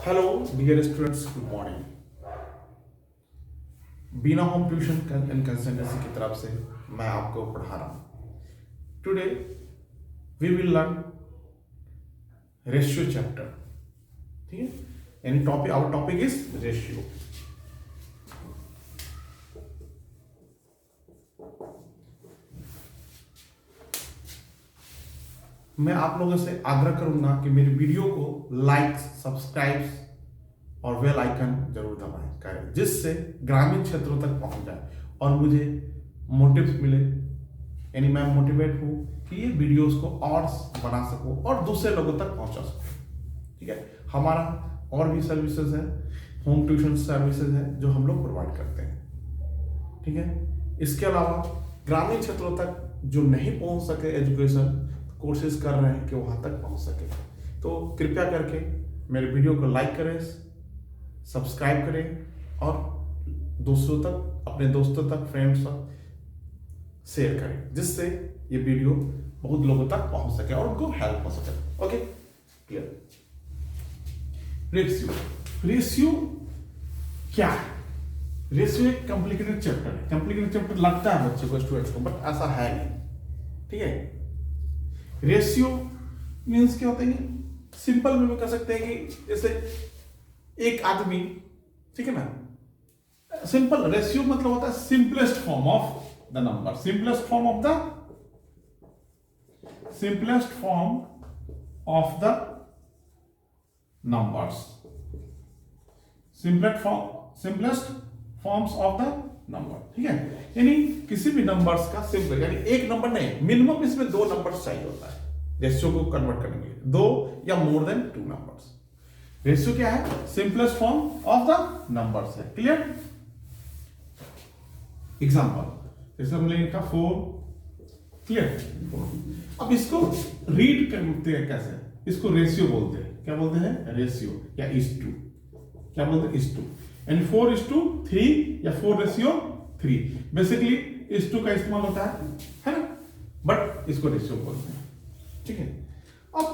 Hello dear students, good morning. Beena home tuition and consultancy की तरफ से मैं आपको पढ़ा रहा हूँ। Today we will learn ratio chapter. ठीक है, यानी topic, our topic is ratio. मैं आप लोगों से आग्रह करूंगा कि मेरी वीडियो को लाइक, सब्सक्राइब और बेल आइकन जरूर दबाएं करें, जिससे ग्रामीण क्षेत्रों तक पहुंच जाए और मुझे मोटिव्स मिले, यानी मैं मोटिवेट हूं कि ये वीडियोस को और बना सकूं और दूसरे लोगों तक पहुंचा सकूं। ठीक है, हमारा और भी सर्विसेज है, होम ट्यूशन सर्विसेज है जो हम लोग प्रोवाइड करते हैं। ठीक है, इसके अलावा ग्रामीण क्षेत्रों तक जो नहीं पहुंच सके एजुकेशन, कोशिश कर रहे हैं कि वहां तक पहुंच सके। तो कृपया करके मेरे वीडियो को लाइक करें, सब्सक्राइब करें और दूसरों तक, अपने दोस्तों तक, फ्रेंड्स तक शेयर करें, जिससे ये वीडियो बहुत लोगों तक पहुंच सके और उनको हेल्प हो सके। Okay, clear. रेशियो, रेशियो क्या है? रेशियो एक कॉम्प्लिकेटेड चैप्टर है। कॉम्प्लिकेटेड चैप्टर लगता है बच्चे को, स्टूडेंट्स को, बट ऐसा है नहीं। ठीक है, रेशियो मीन्स क्या होता है कि सिंपल में कह सकते हैं कि जैसे एक आदमी, ठीक है ना, सिंपल रेशियो मतलब होता है simplest form of the number, simplest form of the numbers, simplest forms of the number. ठीक है, यानी किसी भी नंबर्स का सिंपल, यानी एक नंबर नहीं, मिनिमम इसमें दो नंबर्स चाहिए होता है रेशियो को कन्वर्ट करने के लिए, दो या more than two numbers. Ratio क्या है? Simplest form of the numbers है। क्लियर? एग्जांपल जैसे हमने लिखा 4। क्लियर? अब इसको रीड करते हैं कैसे? इसको रेशियो बोलते हैं। क्या बोलते हैं? रेशियो या इज टू। क्या बोलते हैं? Is to. एंड 4:3 या 4:3। बेसिकली इज टू का इस्तेमाल होता है ना, बट इसको रेशियो बोलते हैं। ठीक है, अब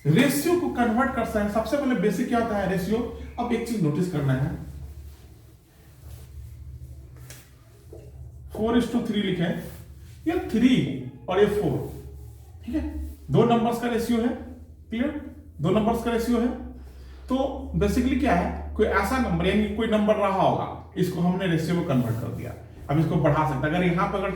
रेशियो को कन्वर्ट कर सकते हैं। सबसे पहले बेसिक क्या होता है रेशियो? अब एक चीज नोटिस करना है, 4:3 लिखे, ये 3 और ये 4। ठीक है, दो नंबर्स का रेशियो है। क्लियर? दो नंबर्स का रेशियो है। तो बेसिकली क्या है, कोई ऐसा नंबर, यानी कोई नंबर रहा होगा, इसको हमने रेशियो में कन्वर्ट कर दिया। अब इसको बढ़ा सकते हैं। अगर यहां पर अगर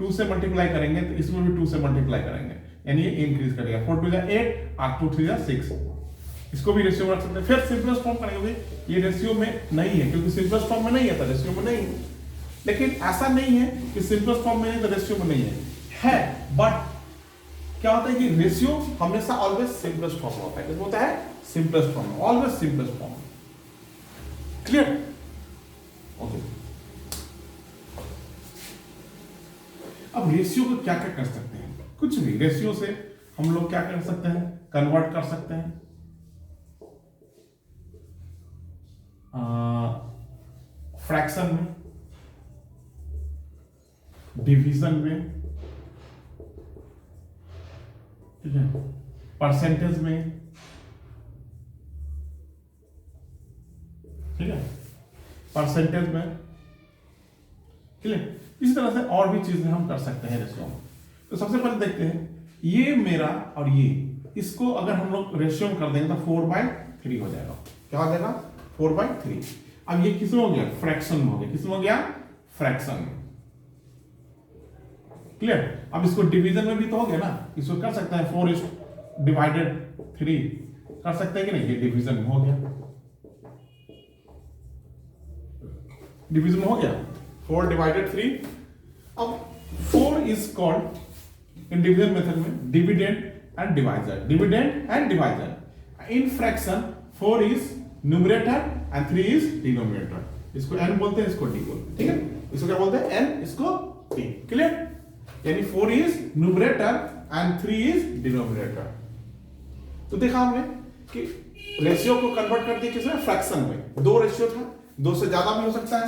2 से मल्टीप्लाई करेंगे तो इसमें भी 2 से मल्टीप्लाई करेंगे, यानी ये इंक्रीज करेगा। 4 2 8 और 2 3 6। इसको भी रेशियो में रख सकते हैं। फिर सिंपलेस्ट फॉर्म करेंगे, ये रेशियो में नहीं है क्योंकि सिंपलेस्ट फॉर्म में नहीं है तो रेशियो में नहीं है। लेकिन ऐसा नहीं है कि सिंपलेस्ट फॉर्म में है तो रेशियो में नहीं है, बट क्या होता है कि रेशियो हमेशा ऑलवेज सिंपलेस्ट फॉर्म होता है। किसमें होता है? Simplest form, always simplest form. Clear? Okay, अब रेशियो को क्या क्या कर सकते हैं? कुछ भी। रेशियो से हम लोग क्या कर सकते हैं? कन्वर्ट कर सकते हैं फ्रैक्शन में, डिवीजन में, ठीक है, परसेंटेज में, ठीक है, परसेंटेज में। क्लियर? इस तरह से और भी चीजें हम कर सकते हैं रेशियो में। तो सबसे पहले देखते हैं, ये मेरा और ये, इसको अगर हम लोग रेशियो में कर देंगे तो 4/3 हो जाएगा। क्या हो जाएगा? 4/3। अब ये किस में हो गया? फ्रैक्शन में हो गया। किस में हो गया? फ्रैक्शन में। क्लियर? अब इसको डिवीजन में भी तो हो गया ना, इसको कर सकते हैं 4/3 कर सकते हैं कि नहीं? ये डिवीजन में हो गया, डिवीजन में हो गया 4/3। अब 4 is called in division method में dividend and divisor. Dividend and divisor in fraction 4 is numerator and 3 is denominator. इसको n बोलते हैं, इसको d बोलते हैं। ठीक है, इसको क्या बोलते हैं? n, इसको d। क्लियर? यानी 4 is numerator and 3 is denominator. तो देखा हमने कि रेशियो को कन्वर्ट कर दिया किसमें? फ्रैक्शन में। दो रेशियो था, दो से ज्यादा भी हो सकता है,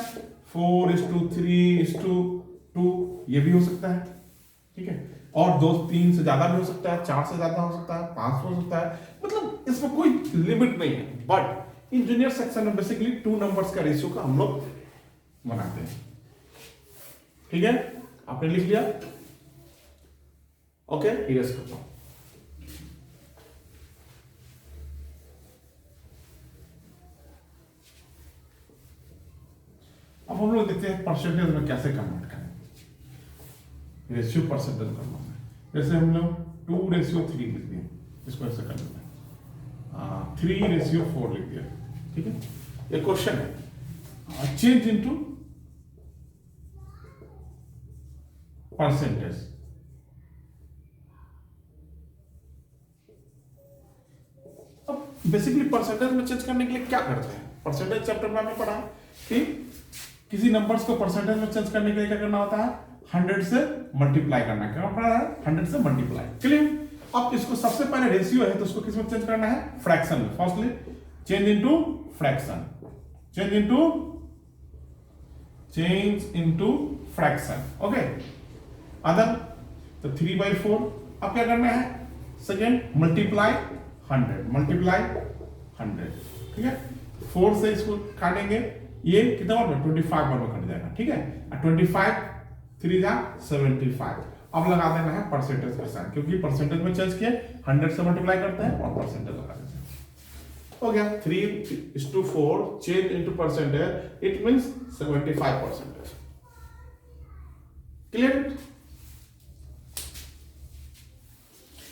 4:3:2 ये भी हो सकता है। ठीक है, और 2-3 से ज्यादा भी हो सकता है, 4 से ज्यादा हो सकता है, 5 हो सकता है, मतलब इसमें कोई लिमिट नहीं है। बट इन जूनियर सेक्शन में बेसिकली 2 नंबर्स का रेशियो का हम लोग बनाते हैं। ठीक है, आपने लिख लिया? ओके, इरेज करता हूं। अब हम लोग देखते हैं परसेंटेज में कैसे कन्वर्ट करें, रेशियो परसेंटेज करना है। जैसे हम लोग 2:3 लिख दिए, इसको ऐसे कर लेते हैं, 3:4 लिख दिया। ठीक है, ये क्वेश्चन है, चेंज इनटू परसेंटेज। अब बेसिकली परसेंटेज में चेंज करने के लिए क्या करते हैं? परसेंटेज चैप्टर में हमने पढ़ा कि किसी नंबर्स को परसेंटेज में चेंज करने के लिए क्या करना होता है? 100 से मल्टीप्लाई करना है। क्या पढ़ा है? 100 से मल्टीप्लाई। क्लियर? अब इसको सबसे पहले रेशियो है तो उसको किस में चेंज करना है? फ्रैक्शन में। Firstly change into fraction, change into fraction. Okay, other तो 3/4। अब क्या करना है? Second multiply 100। ठीक है, 4 से इसको काटेंगे, ये कितना होगा? 25 बार में कट जाएगा। ठीक है, 25 3 जा 75। अब लगा देना है परसेंटेज के साथ, क्योंकि परसेंटेज में चेंज किए 100 से मल्टीप्लाई करते हैं और परसेंटेज लगा देते हैं। हो गया 3:4 change into percentage, it means 75%। Clear?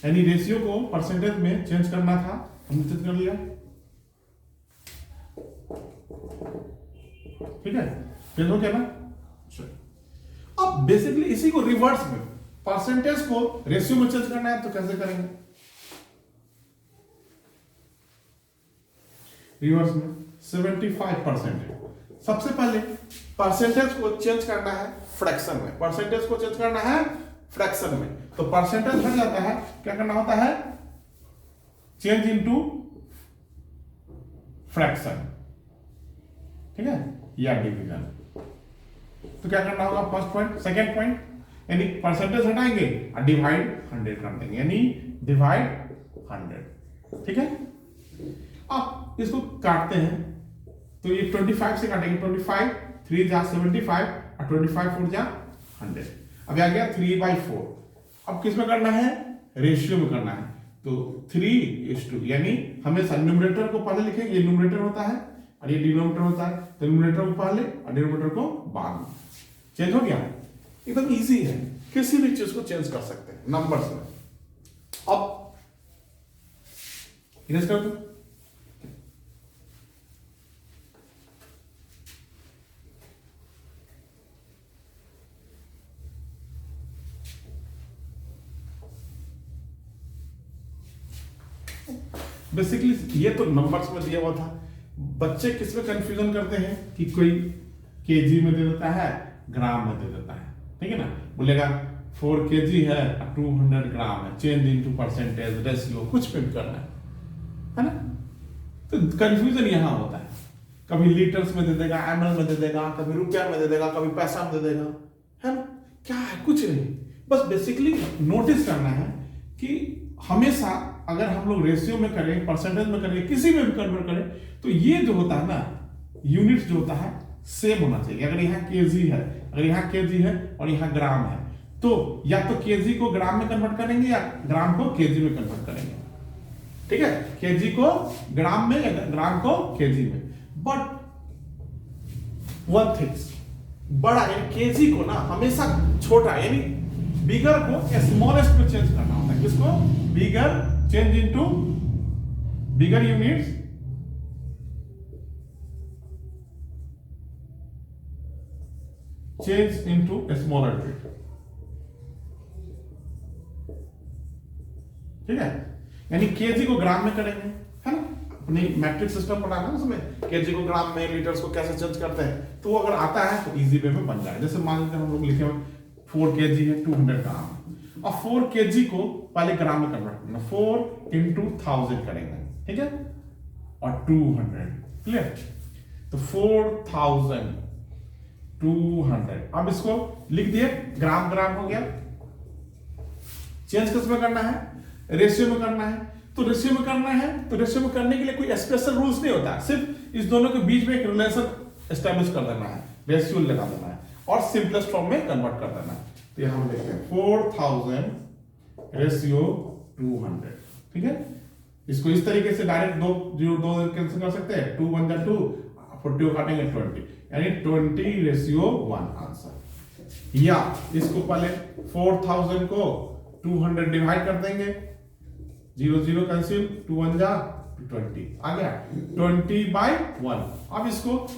यानी रेशियो को परसेंटेज में चेंज करना था, हमने चेंज कर लिया। ठीक है, चेंज हो गया ना? अब बेसिकली इसी को रिवर्स में परसेंटेज को रेशियो में चेंज करना है तो कैसे करेंगे? रिवर्स में 75% है। सबसे पहले परसेंटेज को चेंज करना है फ्रैक्शन में, परसेंटेज को चेंज करना है फ्रैक्शन में। तो परसेंटेज हट जाता है, क्या करना होता है? Change into fraction. ठीक है, या डिवीजन। तो क्या करना होगा? फर्स्ट पॉइंट, सेकंड पॉइंट, यानी परसेंटेज हटाएंगे और डिवाइड 100 कर देंगे, यानी डिवाइड 100। ठीक है, अब इसको काटते हैं तो ये 25 से काटेंगे, 25 3 जा 75 और 25 4 जा 100। अब आ गया 3/4। अब किस में करना है? रेशियो में करना है। तो 3:2, यानी हमेशा न्यूमरेटर को पहले लिखेंगे, ये न्यूमरेटर होता है और ये डिनोमिनेटर होता है, तो न्यूमरेटर को पहले और डिनोमिनेटर को बाद में। चेंज हो गया? एकदम इजी है, किसी भी चीज को चेंज कर सकते हैं नंबर्स में। अब इरेज कर दो। बेसिकली ये तो नंबर्स में दिया हुआ था। बच्चे किसमें कंफ्यूजन करते हैं कि कोई केजी में दे देता है, ग्राम में दे देता है। ठीक है ना, बोलेगा 4 kg है 200 ग्राम है, चेंज इनटू परसेंटेज, रेशियो, कुछ भी करना है ना? तो कंफ्यूजन यहां होता है, कभी लीटर्स में दे देगा, ml में दे देगा, कभी रुपया में दे देगा, कभी पैसा में दे देगा, है ना? क्या है? कुछ नहीं, बस बेसिकली नोटिस करना है कि हमेशा अगर हम लोग रेशियो में करें, परसेंटेज में करें, किसी में भी कन्वर्ट करें, तो ये जो होता है ना, यूनिट्स जो होता है सेम होना चाहिए। अगर यहाँ केजी है, अगर यहाँ केजी है और यहाँ ग्राम है, तो या तो केजी को ग्राम में कन्वर्ट करेंगे या ग्राम को केजी में कन्वर्ट करेंगे। ठीक है, केजी को ग्राम में या ग्राम को केजी में। बट वन थिंग्स, बड़ा यानी केजी को ना हमेशा छोटा यानी बिगर को स्मॉलेस्ट में चेंज करना होता है। किसको? Bigger, change into bigger units, change into smaller unit. ठीक है, यानी केजी को ग्राम में करेंगे, है ना? अपनी मैट्रिक सिस्टम बनाना उसमें केजी को ग्राम में, लीटर्स को कैसे चेंज करते हैं, तो वो अगर आता है तो इजी वे में बन जाए। जैसे मान लीजिए हम लोग लिखे हुए 4 kg है 200 ग्राम, और 4 kg को पहले ग्राम में कन्वर्ट करना, 4 into 1000 करेंगे। ठीक है, और 200। क्लियर? तो 4200। अब इसको लिख दिए, ग्राम ग्राम हो गया, चेंज किस में करना है? रेशियो में करना है। तो रेशियो में करना है, तो रेशियो में करने के लिए कोई स्पेशल रूल्स नहीं होता, सिर्फ इस दोनों के बीच में एक रिलेशन एस्टेब्लिश कर देना है, रेशियो लगा देना है और सिंपलेस्ट फॉर्म में कन्वर्ट कर देना है। तो यहां हम लिखते हैं 4000 रेशियो 200, ठीक है। इसको इस तरीके से डायरेक्ट दो कैंसिल कर सकते हैं, 2 1 जा 2, 40 को काटेंगे 20, यानी 20:1 आंसर। या इसको पहले 4000 को 200 डिवाइड कर देंगे, 0 0 कैंसिल, 2 1 जा 20 आ गया 20/1। अब इसको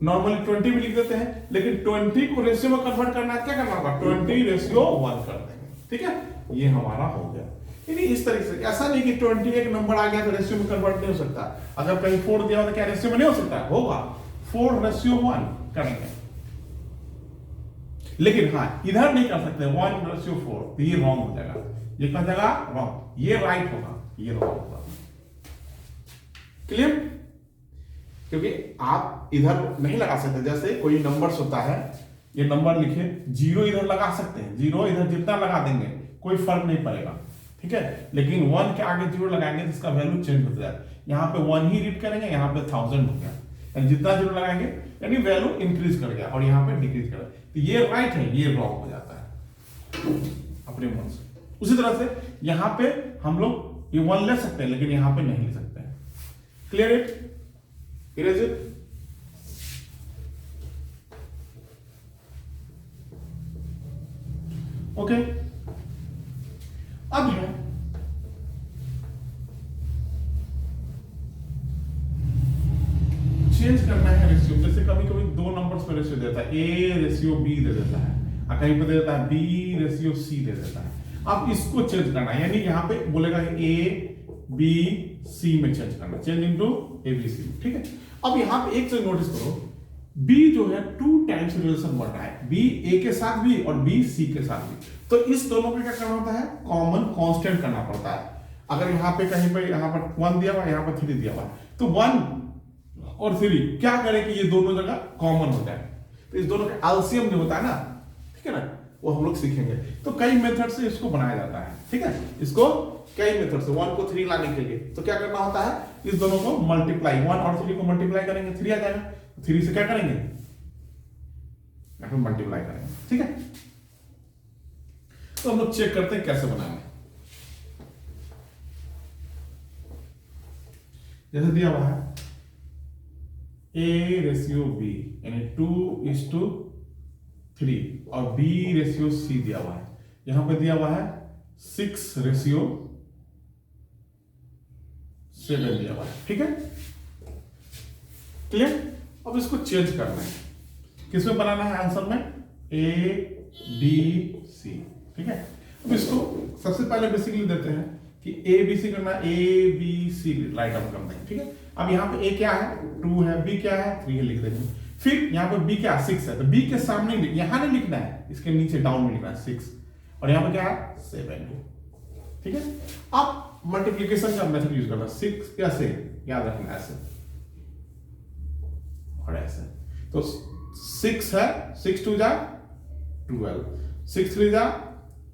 नॉर्मली 20 भी लिख देते हैं, लेकिन 20 को रेशियो में कन्वर्ट करना है, क्या करना होगा? 20:1 कर देंगे, ठीक है। ये हमारा हो गया। यानी इस तरीके से, ऐसा नहीं कि 20 एक नंबर आ गया तो रेशियो में कन्वर्ट नहीं हो सकता। अगर कहीं 4 दिया हो तो क्या रेशियो में नहीं हो सकता? होगा, 4:1 करेंगे। लेकिन हाँ, इधर नहीं कर सकते 1:4, तो ये रॉन्ग हो जाएगा। ये कहा जाएगा रॉन्ग, ये राइट होगा, ये रॉन्ग होगा। क्लियर? क्योंकि आप इधर नहीं लगा सकते, जैसे कोई नंबर्स होता है, ये नंबर लिखे, 0 इधर लगा सकते हैं, 0 इधर जितना लगा देंगे कोई फर्क नहीं पड़ेगा, ठीक है। लेकिन 1 के आगे 0 लगाएंगे तो इसका वैल्यू चेंज होता है। यहाँ पे 1 ही रीड करेंगे, यहाँ पे 1000 हो गया, यानी जितना 0 लगाएंगे यानी वैल्यू इंक्रीज कर गया, और यहाँ पे डिक्रीज कर गया। तो ये राइट है, ये रॉन्ग हो जाता है अपने मन से। उसी तरह से यहाँ पे हम लोग ये 1 ले सकते हैं, लेकिन यहाँ पे नहीं ले सकते हैं। Clear it? Erase it. Okay, अब है चेंज करना है रेशियो। जैसे कभी कभी 2 नंबर्स पे रेशियो देता है, A:B दे देता है, और कहीं पे दे देता है B:C दे देता है। अब इसको चेंज करना है, यानी यहां पे बोलेगा A:B:C में चेंज करना, चेंज इनटू ABC, ठीक है। अब यहां पे एक चीज नोटिस करो, B जो है 2 टाइम्स रिलेशन बढ़ रहा है, B A के साथ भी और B C के साथ भी। तो इस दोनों पे क्या करना होता है? कॉमन कांस्टेंट करना पड़ता है। अगर यहाँ पे कहीं पे यहाँ पर 1 दिया हुआ, यहाँ पर 3 दिया हुआ, तो 1 और 3 क्या करें कि ये दोनों जगह कॉमन हो जाए। तो इस दोनों का एलसीएम जो होता है ना, ठीक है ना, वो हम लोग सीखेंगे। तो कई मेथड से इसको बनाया जाता है, ठीक है। इसको कई मेथड से 1 को 3 लाने के लिए तो क्या करना होता है? इस दोनों को मल्टीप्लाई, 1 और 3 को मल्टीप्लाई करेंगे, 3 आ जाएगा। 3 से क्या करेंगे? मल्टीप्लाई करेंगे, ठीक है। तो हम लोग चेक करते हैं कैसे बनाएंगे। जैसे दिया हुआ है A:B, यानी 2:3, और B:C दिया हुआ है। यहां पे दिया हुआ है 6:7 दिया हुआ है, ठीक है। क्लियर? अब इसको चेंज करना है, किसमें बनाना है? आंसर में ABC, ठीक है। अब इसको सबसे पहले बेसिकली देते हैं कि ABC करना, ABC राइट डाउन कर देंगे, ठीक है। अब यहाँ पे A क्या है? 2 है, B क्या है? 3 है, लिख देंगे। फिर यहाँ पे B क्या है? 6 है, तो B के सामने यहाँ नहीं लिखना है, इसके नीचे डाउन में लिखना है 6, और यहाँ पे क्या है? 7, ठीक है। अब मल्टीप्लीकेशन का मेथड यूज करना, 6 कैसे याद रखना, ऐसे और ऐसे। तो 6 है, 6 2 जा 12, 6 3 जा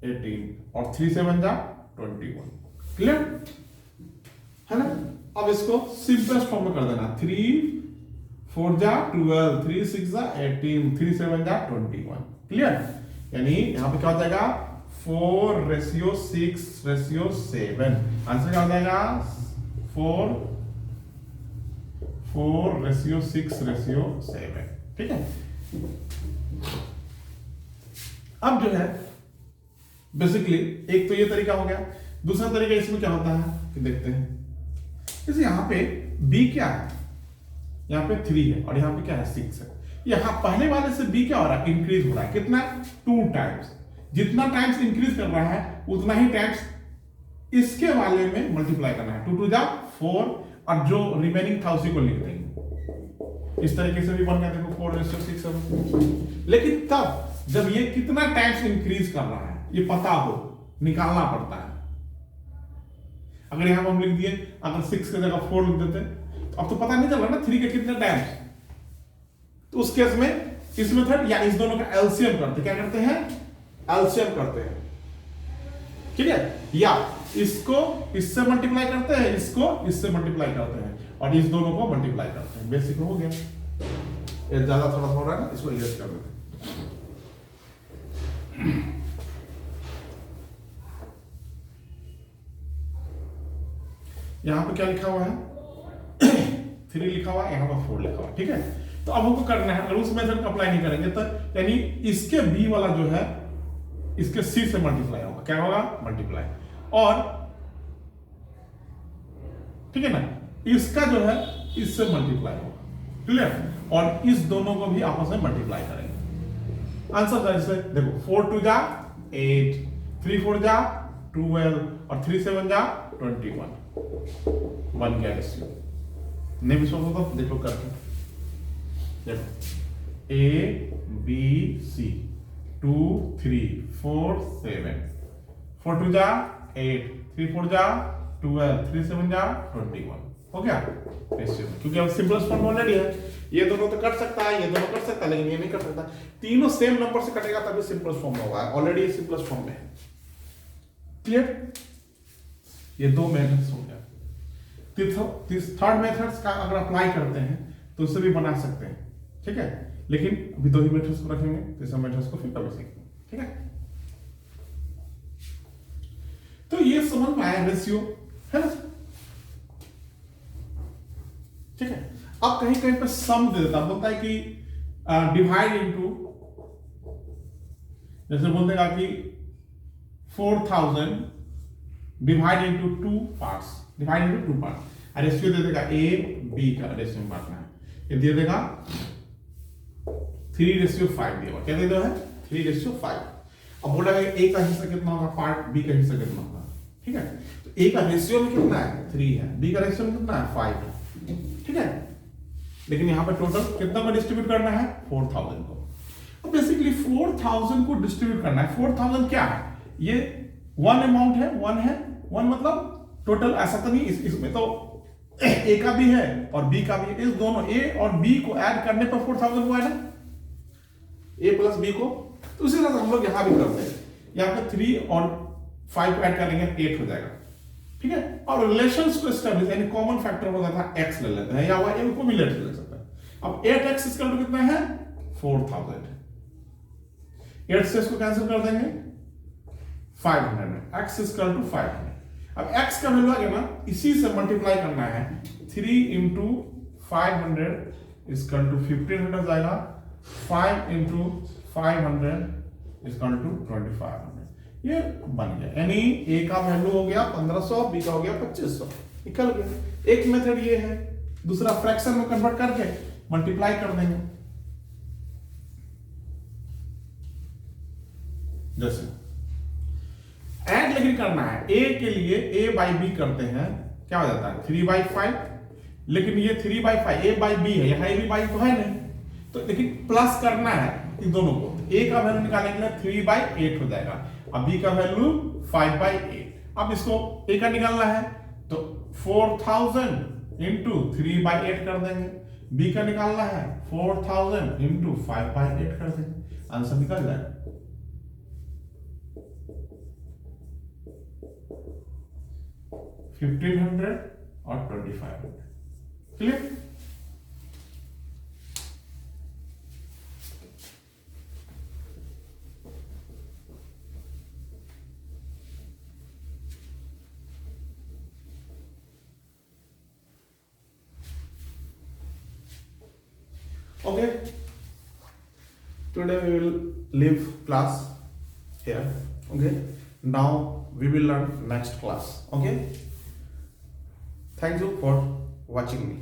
18, और 3 7 जा 21। क्लियर है ना? अब इसको सिंपलेस्ट फॉर्म में कर देना, 3 4 जा 12, 3 6 जा 18, 3 7 जा 21। क्लियर? यानी यहां पे क्या हो जाएगा? 4:6:7। आंसर क्या हो जाएगा? 4:6:7, ठीक है। अब जो है बेसिकली एक तो ये तरीका हो गया। दूसरा तरीका इसमें क्या होता है कि देखते हैं, जैसे यहां पे B क्या है? यहां पे 3 है, और यहां पे क्या है? 6 है। यहां पहले वाले से B क्या हो रहा है? इंक्रीज हो रहा है। कितना? 2 टाइम्स। जितना टाइम्स इंक्रीज कर रहा है उतना ही टाइम्स इसके वाले में मल्टीप्लाई करना है। 2 2 जा 4, और जो रिमेनिंग था उसी को लिख देंगे। इस तरीके से भी बन गया, देखो 4:6:7। लेकिन तब जब ये कितना टाइम्स इंक्रीज कर रहा है ये पता हो, निकालना पड़ता है। अगर यहां हम लिख दिए, अगर 6 की जगह 4 लिख देते, तो अब तो पता नहीं चल रहा ना 3 के कितने टाइम्स। तो उस केस में इस मेथड या इस दोनों का एलसीएम करते, क्या करते हैं? एलसीएम करते हैं। ठीक है, या इसको इससे मल्टीप्लाई करते हैं, इसको इससे मल्टीप्लाई करते हैं, और इस दोनों को मल्टीप्लाई करते हैं। बेसिक हो गया। ये ज्यादा थोड़ा हो रहा है ना, इसको इरेज कर देते हैं। यहां पे क्या लिखा हुआ है 3 लिखा हुआ है, यहां पर 4 लिखा हुआ है। ठीक है, तो अब हमको करना है, अगर उस मेथड का अप्लाई नहीं करेंगे तो यानी इसके b वाला जो है इसके c से मल्टीप्लाई होगा। क्या होगा? मल्टीप्लाई। और ठीक है ना, इसका जो है इससे मल्टीप्लाई होगा। क्लियर? और इस दोनों को भी आपस में मल्टीप्लाई करेंगे। आंसर कैसे? देखो 4 2 जा 8, 3 4 जा 12 और 3 7 जा 21। बन गया रेशियो। नहीं विश्वास होता तो देखो करके। देखो A B C 2 3 4 7, 4 2 जा 8, 3 4 जा 12, 3 7 जा 21। हो गया रेशियो, क्योंकि अब सिंपलेस्ट फॉर्म ऑलरेडी है। ये दोनों तो कट सकता है, ये दोनों कट सकता है, लेकिन ये नहीं कर सकता। तीनों सेम नंबर से कटेगा तभी सिंपलेस्ट फॉर्म होगा। ऑलरेडी ये सिंपलेस्ट फॉर्म में है। क्लियर? ये दो मेथड्स हो गया। थर्ड मेथड्स का अगर अप्लाई करते हैं तो उससे भी बना सकते हैं। ठीक है, लेकिन अभी दो ही मेथड्स को रखेंगे, तीसरा मेथड्स को फिर कभी सीखेंगे। ठीक है, तो ये समझ में आया रेशियो, है ना? ठीक है, अब कहीं कहीं पे सम दे देता, बोलता है कि डिवाइड इनटू, जैसे बोल देगा कि 4000 divide into 2 parts, divide into 2 parts. Ratio दे देगा ए बी का रेशियो बांटना है। ये दे देगा 3:5 दिया हुआ। क्या दे देगा? 3:5। अब बोला है ए का हिस्सा कितना होगा, पार्ट बी का हिस्सा कितना होगा। ठीक है, तो ए का रेशियो में कितना है 3 है, बी का रेशियो में कितना है 5 है। ठीक है, लेकिन यहां पर टोटल कितना को डिस्ट्रीब्यूट करना है 4000 को। अब बेसिकली 4000 को डिस्ट्रीब्यूट करना है। 4000 क्या है? ये वन अमाउंट है, वन मतलब टोटल। ऐसा तो नहीं, इसमें तो ए का भी है और बी का भी है। इस दोनों ए और बी को ऐड करने पर 4000 हुआ है ना, ए प्लस बी को। तो उसी तरह हम लोग यहां भी करते हैं। यहां पे 3 और 5 को ऐड करेंगे 8 हो जाएगा। ठीक है, और रिलेशंस को एस्टैब्लिश, यानी कॉमन फैक्टर होता था x ले लेते हैं, या y को भी ले सकते हैं। अब 8x इक्वल टू कितना है 4000। 8 से इसको कैंसिल कर देंगे 500, x इक्वल टू 500। अब x का वैल्यू आ गया ना, इसी से मल्टीप्लाई करना है। 3 इंटू 500 इक्वल टू 1500 जाएगा। 5 इंटू 500 इक्वल टू 2500। ये बन गया, यानी ए का वैल्यू हो गया 1500, बी का हो गया 2500। निकल गया। एक मेथड ये है, दूसरा फ्रैक्शन में कन्वर्ट करके मल्टीप्लाई कर देंगे। जैसे ऐड लेकिन करना है, ए के लिए a बाई बी करते हैं, क्या हो जाता है 3/5। लेकिन ये 3/5 a बाई बी है, यहाँ a भी बाई तो है नहीं, तो लेकिन प्लस करना है इन दोनों को। a का वैल्यू निकालने के लिए 3/8 हो जाएगा, अब b का वैल्यू 5/8। अब इसको a का निकालना है तो 4000 इंटू 3/8 कर देंगे। b का निकालना है 4000 इंटू 5/8 कर देंगे। आंसर निकल जाएगा। $1500 और $2500। Clear? Okay, today we will leave class here. Okay, now we will learn next class. Okay, thank you for watching me.